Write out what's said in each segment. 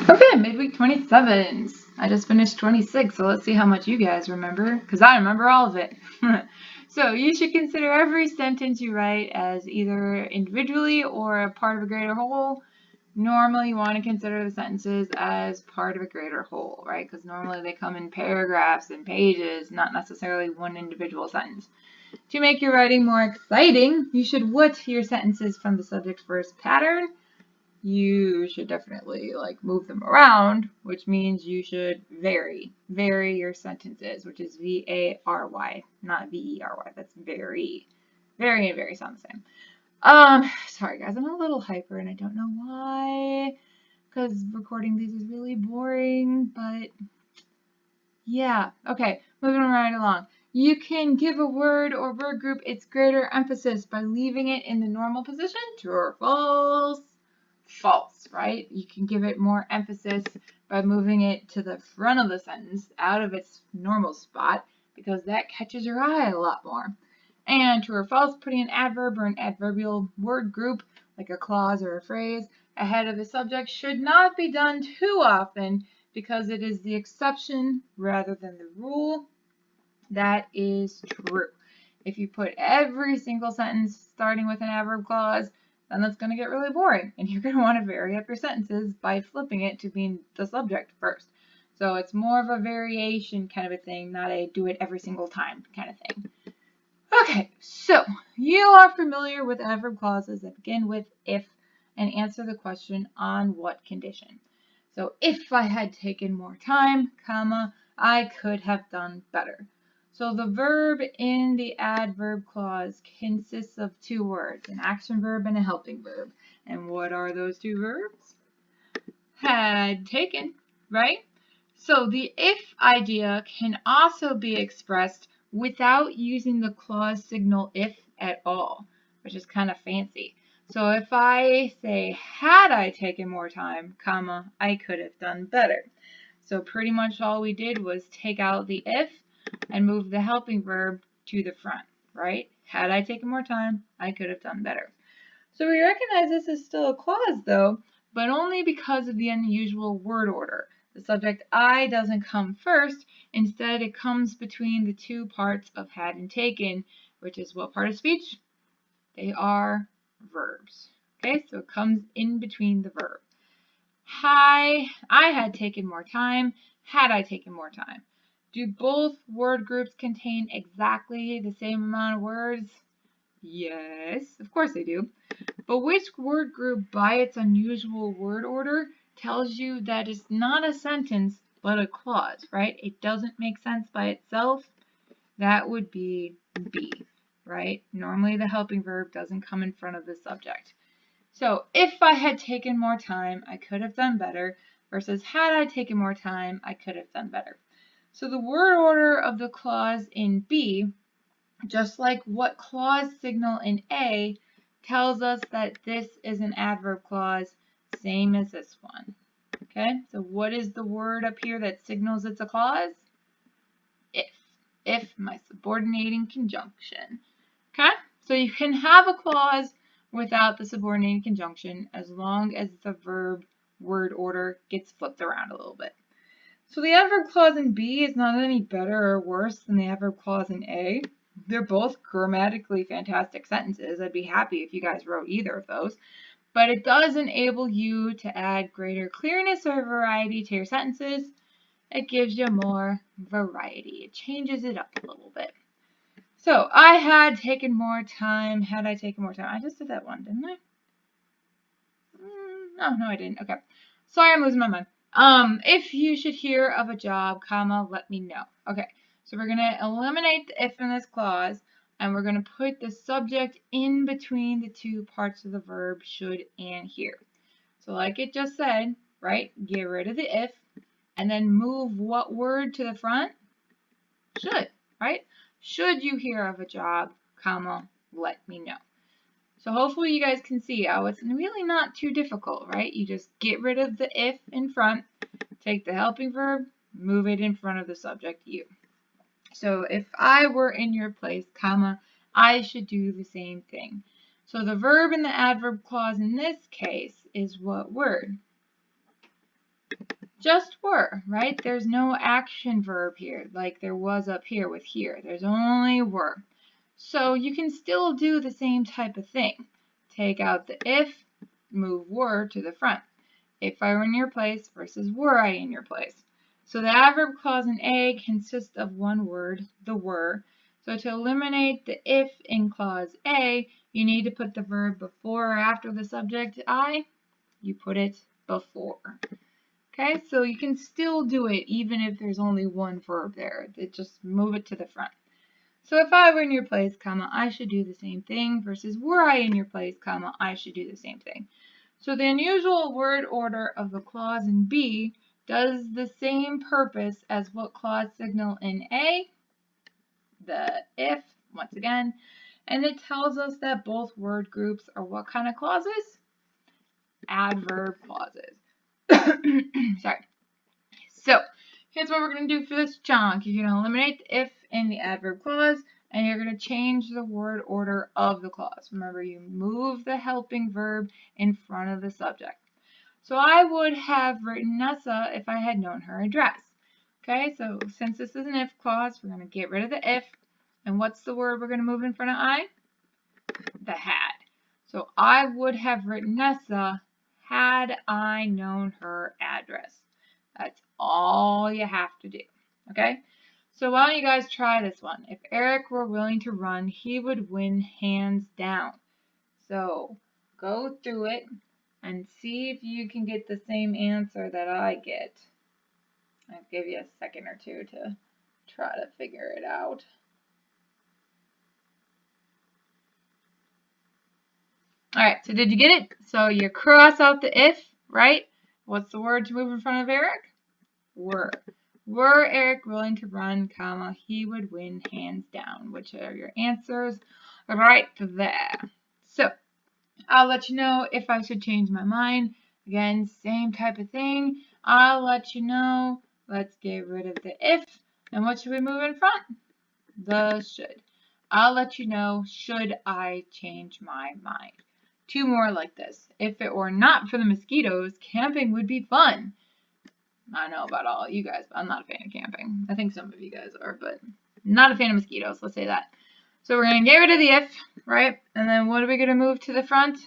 Okay, midweek 27s. I just finished 26, so let's see how much you guys remember, because I remember all of it. So you should consider every sentence you write as either individually or a part of a greater whole. Normally you want to consider the sentences as part of a greater whole, right? Because normally they come in paragraphs and pages, not necessarily one individual sentence. To make your writing more exciting, you should WHAT your sentences from the subject verb pattern. You should definitely move them around, which means you should vary your sentences, which is V-A-R-Y, not V-E-R-Y. That's very. Vary and vary sound the same. Sorry guys, I'm a little hyper and I don't know why, because recording these is really boring, but yeah. Okay, moving right along. You can give a word or word group its greater emphasis by leaving it in the normal position, true or false. False, right? You can give it more emphasis by moving it to the front of the sentence out of its normal spot, because that catches your eye a lot more. And true or false, putting an adverb or an adverbial word group, like a clause or a phrase, ahead of the subject should not be done too often, because it is the exception rather than the rule. That is true. If you put every single sentence starting with an adverb clause, then that's going to get really boring, and you're going to want to vary up your sentences by flipping it to being the subject first. So it's more of a variation kind of a thing, not a do it every single time kind of thing. Okay, so you are familiar with adverb clauses that begin with if and answer the question on what condition. So if I had taken more time, comma, I could have done better. So the verb in the adverb clause consists of two words, an action verb and a helping verb. And what are those two verbs? Had taken, right? So the if idea can also be expressed without using the clause signal if at all, which is kind of fancy. So if I say, had I taken more time, comma, I could have done better. So pretty much all we did was take out the if and move the helping verb to the front, right? Had I taken more time, I could have done better. So we recognize this is still a clause though, but only because of the unusual word order. The subject I doesn't come first. Instead, it comes between the two parts of had and taken, which is what part of speech? They are verbs. Okay, so it comes in between the verb. I had taken more time. Had I taken more time? Do both word groups contain exactly the same amount of words? Yes, of course they do. But which word group, by its unusual word order, tells you that it's not a sentence but a clause, right? It doesn't make sense by itself. That would be be, right? Normally the helping verb doesn't come in front of the subject. So if I had taken more time, I could have done better, versus had I taken more time, I could have done better. So the word order of the clause in B, just like what clause signal in A, tells us that this is an adverb clause, same as this one. Okay, so what is the word up here that signals it's a clause? If. If, my subordinating conjunction. Okay, so you can have a clause without the subordinating conjunction as long as the verb word order gets flipped around a little bit. So the adverb clause in B is not any better or worse than the adverb clause in A. They're both grammatically fantastic sentences. I'd be happy if you guys wrote either of those. But it does enable you to add greater clearness or variety to your sentences. It gives you more variety. It changes it up a little bit. So I had taken more time. Had I taken more time? I just did that one, didn't I? No, I didn't. Okay. Sorry, I'm losing my mind. If you should hear of a job, comma, let me know. Okay, so we're going to eliminate the if in this clause, and we're going to put the subject in between the two parts of the verb should and here. So like it just said, right, get rid of the if, and then move what word to the front? Should, right? Should you hear of a job, comma, let me know. So hopefully you guys can see how it's really not too difficult, right? You just get rid of the if in front, take the helping verb, move it in front of the subject you. So if I were in your place, comma, I should do the same thing. So the verb in the adverb clause in this case is what word? Just were, right? There's no action verb here, like there was up here with here. There's only were. So you can still do the same type of thing. Take out the if, move were to the front. If I were in your place versus were I in your place. So the adverb clause in A consists of one word, the were. So to eliminate the if in clause A, you need to put the verb before or after the subject I. You put it before. Okay, so you can still do it even if there's only one verb there. Just move it to the front. So if I were in your place, comma, I should do the same thing versus were I in your place, comma, I should do the same thing. So the unusual word order of the clause in B does the same purpose as what clause signal in A, the if, once again, and it tells us that both word groups are what kind of clauses? Adverb clauses. Sorry. So here's what we're going to do for this chunk. You're going to eliminate the if in the adverb clause, and you're going to change the word order of the clause. Remember, you move the helping verb in front of the subject. So I would have written Nessa if I had known her address. Okay, so since this is an if clause, we're going to get rid of the if. And what's the word we're going to move in front of I? The had. So I would have written Nessa had I known her address. That's all you have to do. Okay? So why don't you guys try this one? If Eric were willing to run, he would win hands down. So go through it and see if you can get the same answer that I get. I'll give you a second or two to try to figure it out. Alright, so did you get it? So you cross out the if, right? What's the word to move in front of Eric? Were. Were Eric willing to run, comma, he would win hands down. Which are your answers right there. So I'll let you know if I should change my mind. Again, same type of thing. I'll let you know. Let's get rid of the if. And what should we move in front? The should. I'll let you know should I change my mind. Two more like this. If it were not for the mosquitoes, camping would be fun. I don't know about all you guys, but I'm not a fan of camping. I think some of you guys are, but not a fan of mosquitoes. Let's say that. So we're going to get rid of the if, right? And then what are we going to move to the front?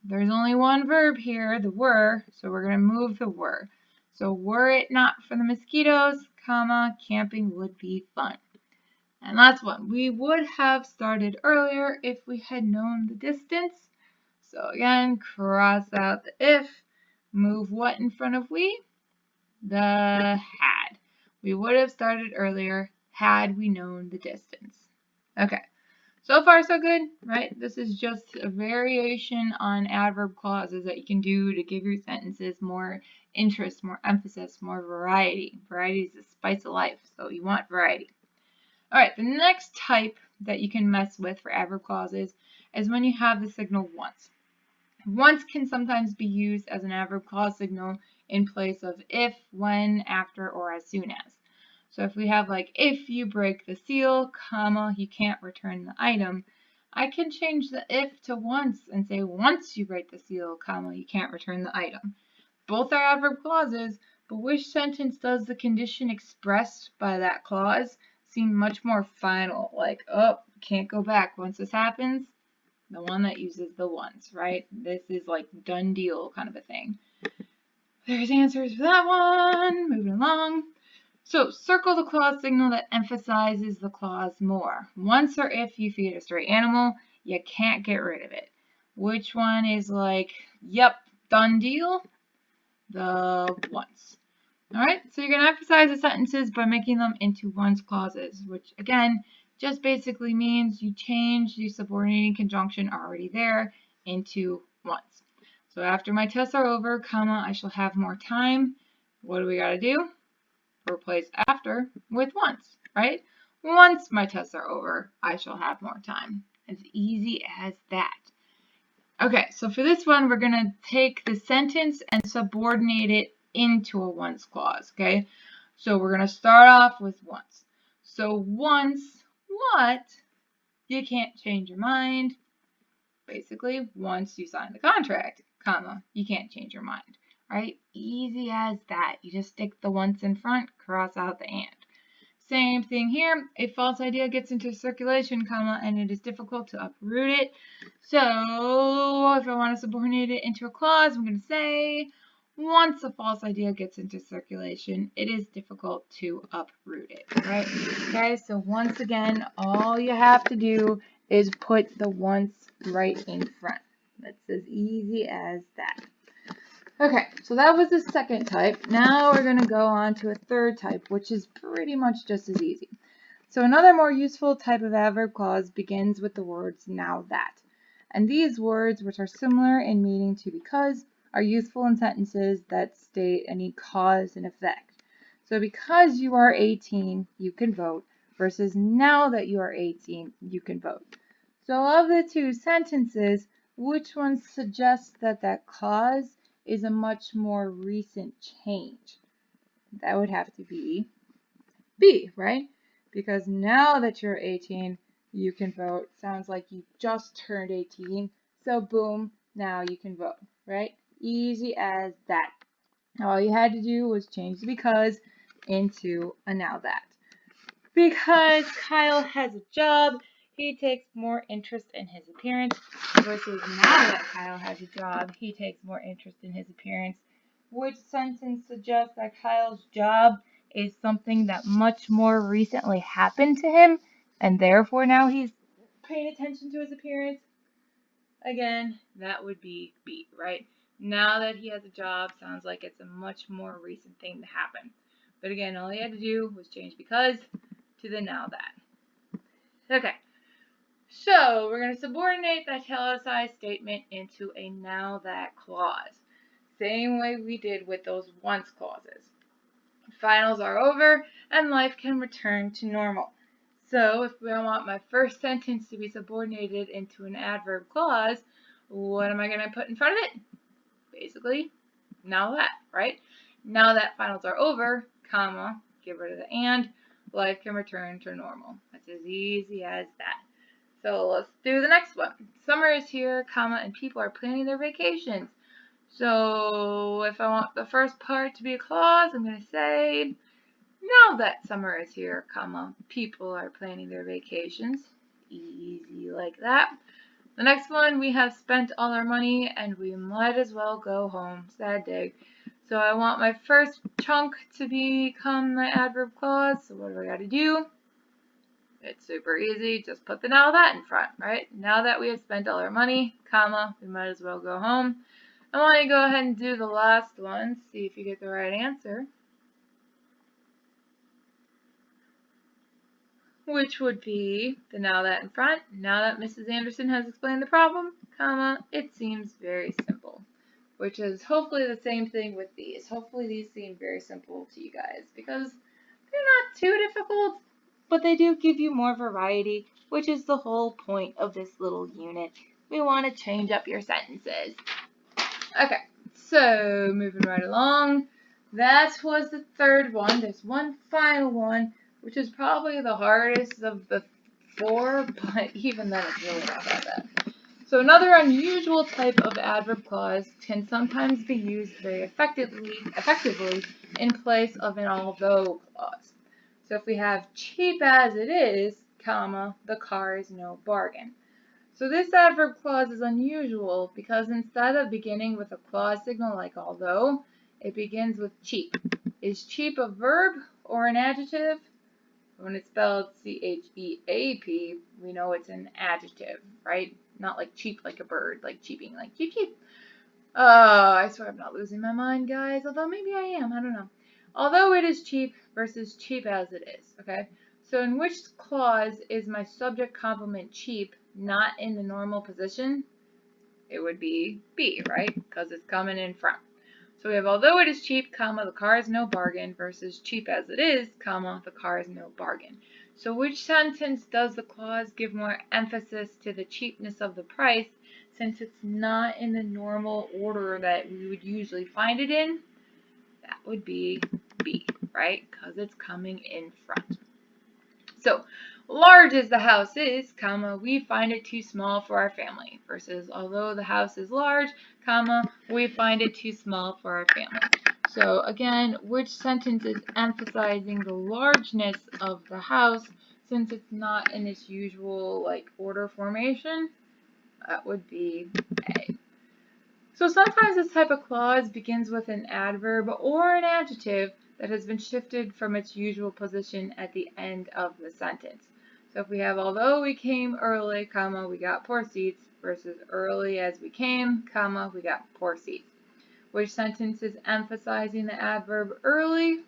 There's only one verb here, the were, so we're going to move the were. So were it not for the mosquitoes, comma, camping would be fun. And last one, we would have started earlier if we had known the distance. So again, cross out the if, move what in front of we? The had. We would have started earlier had we known the distance. Okay. So far, so good, right? This is just a variation on adverb clauses that you can do to give your sentences more interest, more emphasis, more variety. Variety is the spice of life, so you want variety. All right, the next type that you can mess with for adverb clauses is when you have the signal once. Once can sometimes be used as an adverb clause signal in place of if, when, after, or as soon as. So if we have like, if you break the seal, comma, you can't return the item, I can change the if to once and say once you break the seal, comma, you can't return the item. Both are adverb clauses, but which sentence does the condition expressed by that clause seem much more final? Like, oh, can't go back once this happens. The one that uses the once, right? This is like done deal kind of a thing. There's answers for that one. Moving along. So circle the clause signal that emphasizes the clause more. Once or if you feed a stray animal, you can't get rid of it. Which one is like, yep, done deal? The once. All right, so you're going to emphasize the sentences by making them into once clauses, which again, just basically means you change the subordinating conjunction already there into once. So after my tests are over, comma, I shall have more time. What do we got to do? Replace after with once, right? Once my tests are over, I shall have more time. As easy as that. Okay, so for this one, we're going to take the sentence and subordinate it into a once clause, okay? So we're going to start off with once. So once what? You can't change your mind. Basically, once you sign the contract, comma, you can't change your mind. right? Easy as that. You just stick the once in front, cross out the and. Same thing here. A false idea gets into circulation, comma, and it is difficult to uproot it. So if I want to subordinate it into a clause, I'm going to say, once a false idea gets into circulation, it is difficult to uproot it, right? Okay, so once again, all you have to do is put the once right in front. That's as easy as that. Okay, so that was the second type. Now we're going to go on to a third type, which is pretty much just as easy. So another more useful type of adverb clause begins with the words now that. And these words, which are similar in meaning to because, are useful in sentences that state any cause and effect. So because you are 18, you can vote, versus now that you are 18, you can vote. So of the two sentences, which one suggests that that cause is a much more recent change? That would have to be B, right? Because now that you're 18, you can vote. Sounds like you just turned 18. So boom, now you can vote, right? Easy as that. All you had to do was change the because into a now that. Because Kyle has a job, he takes more interest in his appearance, versus now that Kyle has a job, he takes more interest in his appearance. Which sentence suggests that Kyle's job is something that much more recently happened to him, and therefore now he's paying attention to his appearance? Again, that would be B, right? Now that he has a job, sounds like it's a much more recent thing to happen. But again, all he had to do was change because to the now that. Okay, so we're going to subordinate that italicized statement into a now that clause. Same way we did with those once clauses. Finals are over and life can return to normal. So if I want my first sentence to be subordinated into an adverb clause, what am I going to put in front of it? Basically, now that, right? Now that finals are over, comma, get rid of the and, life can return to normal. That's as easy as that. So let's do the next one. Summer is here, comma, and people are planning their vacations. So if I want the first part to be a clause, I'm going to say, now that summer is here, comma, people are planning their vacations. Easy like that. The next one, we have spent all our money and we might as well go home. Sad day. So I want my first chunk to become the adverb clause. So what do I got to do? It's super easy. Just put the now that in front, right? Now that we have spent all our money, comma, we might as well go home. I want to go ahead and do the last one. See if you get the right answer. Which would be the now that in front. Now that Mrs. Anderson has explained the problem, comma, it seems very simple. Which is hopefully the same thing with these. Hopefully these seem very simple to you guys because they're not too difficult, but they do give you more variety, which is the whole point of this little unit. We want to change up your sentences. Okay, so moving right along. That was the third one. There's one final one, which is probably the hardest of the four, but even then it's really not that bad. So another unusual type of adverb clause can sometimes be used very effectively in place of an although clause. So if we have cheap as it is, comma, the car is no bargain. So this adverb clause is unusual because instead of beginning with a clause signal like although, it begins with cheap. Is cheap a verb or an adjective? When it's spelled C-H-E-A-P, we know it's an adjective, right? Not like cheap like a bird, like cheeping, like cheep cheep. I swear I'm not losing my mind, guys, although maybe I am, I don't know. Although it is cheap versus cheap as it is, okay? So in which clause is my subject complement cheap not in the normal position? It would be B, right? Because it's coming in front. So we have although it is cheap, comma, the car is no bargain versus cheap as it is, comma, the car is no bargain. So which sentence does the clause give more emphasis to the cheapness of the price since it's not in the normal order that we would usually find it in? That would be B, right? Because it's coming in front. So, large as the house is, comma, we find it too small for our family. Versus, although the house is large, comma, we find it too small for our family. So again, which sentence is emphasizing the largeness of the house since it's not in its usual order formation? That would be A. So sometimes this type of clause begins with an adverb or an adjective that has been shifted from its usual position at the end of the sentence. So if we have although we came early, comma, we got poor seats, versus early as we came, comma, we got poor seats. Which sentence is emphasizing the adverb early?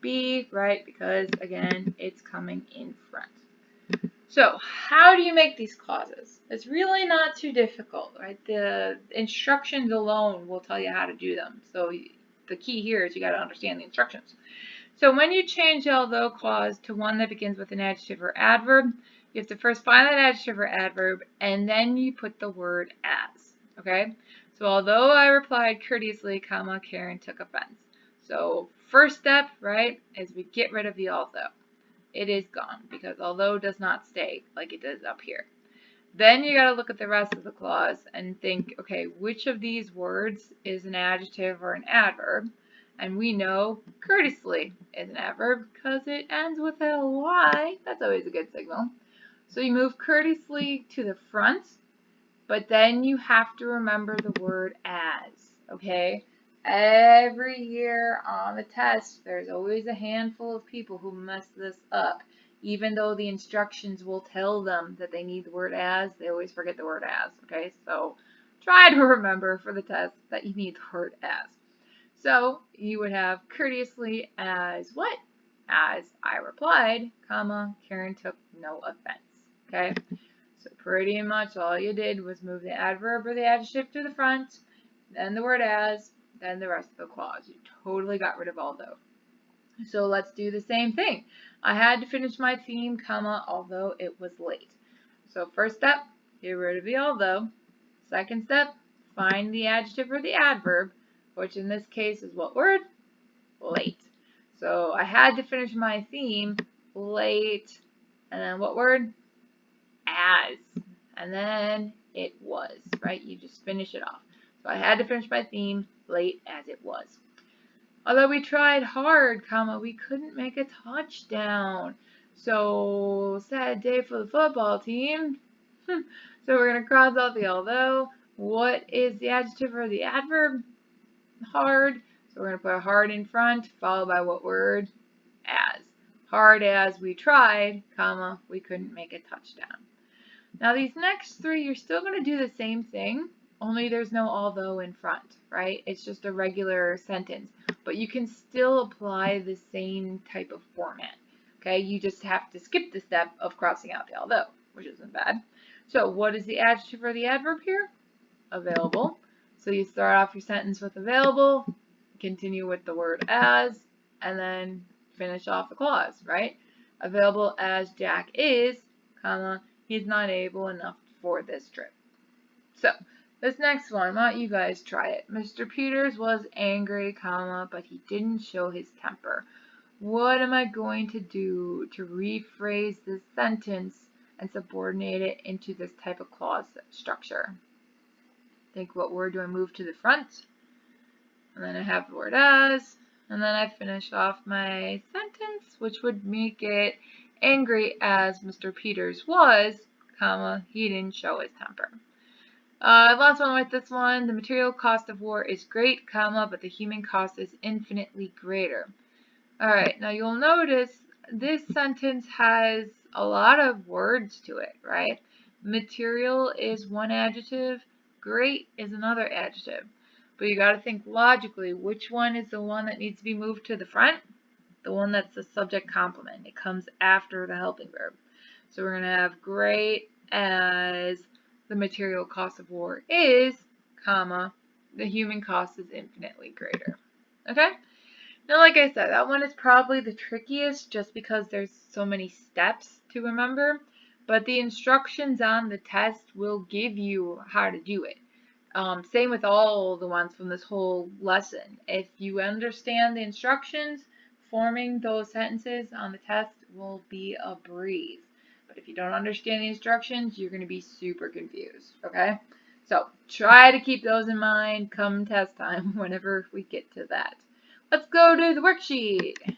B, right? Because again, it's coming in front. So how do you make these clauses? It's really not too difficult, right? The instructions alone will tell you how to do them. So the key here is you got to understand the instructions. So when you change the although clause to one that begins with an adjective or adverb, you have to first find that adjective or adverb, and then you put the word as, okay? So although I replied courteously, comma, Karen took offense. So first step, right, is we get rid of the although. It is gone because although does not stay like it does up here. Then you got to look at the rest of the clause and think, okay, which of these words is an adjective or an adverb? And we know courteously is an adverb because it ends with ly. That's always a good signal. So you move courteously to the front, but then you have to remember the word as, okay? Every year on the test, there's always a handful of people who mess this up. Even though the instructions will tell them that they need the word as, they always forget the word as, okay? So try to remember for the test that you need the word as. So you would have courteously as what? As I replied, comma, Karen took no offense, okay? So pretty much all you did was move the adverb or the adjective to the front, then the word as, then the rest of the clause. You totally got rid of although. So let's do the same thing. I had to finish my theme, comma, although it was late. So first step, get rid of the although. Second step, find the adjective or the adverb, which in this case is what word? Late. So I had to finish my theme, late, and then what word? As. And then it was, right? You just finish it off. So I had to finish my theme, late as it was. Although we tried hard, comma, we couldn't make a touchdown. So sad day for the football team. So we're going to cross out the although. What is the adjective or the adverb? Hard. So we're going to put hard in front, followed by what word? As. Hard as we tried, comma, we couldn't make a touchdown. Now these next three, you're still going to do the same thing, only there's no although in front, right? It's just a regular sentence, but you can still apply the same type of format, okay? You just have to skip the step of crossing out the although, which isn't bad. So what is the adjective or the adverb here? Available. So you start off your sentence with available, continue with the word as, and then finish off the clause, right? Available as Jack is, comma, he's not able enough for this trip. So, this next one, why don't you guys try it? Mr. Peters was angry, comma, but he didn't show his temper. What am I going to do to rephrase this sentence and subordinate it into this type of clause structure? Think, what word do I move to the front? And then I have the word as, and then I finish off my sentence, which would make it angry as Mr. Peters was, comma, he didn't show his temper. Last one with this one, the material cost of war is great, comma, but the human cost is infinitely greater. Alright, now you'll notice this sentence has a lot of words to it, right? Material is one adjective, great is another adjective. But you got to think logically, which one is the one that needs to be moved to the front? The one that's the subject complement. It comes after the helping verb. So we're going to have great as the material cost of war is, comma, the human cost is infinitely greater. Okay? Now, like I said, that one is probably the trickiest just because there's so many steps to remember. But the instructions on the test will give you how to do it. Same with all the ones from this whole lesson. If you understand the instructions, forming those sentences on the test will be a breeze. But if you don't understand the instructions, you're going to be super confused, okay? So try to keep those in mind come test time whenever we get to that. Let's go to the worksheet.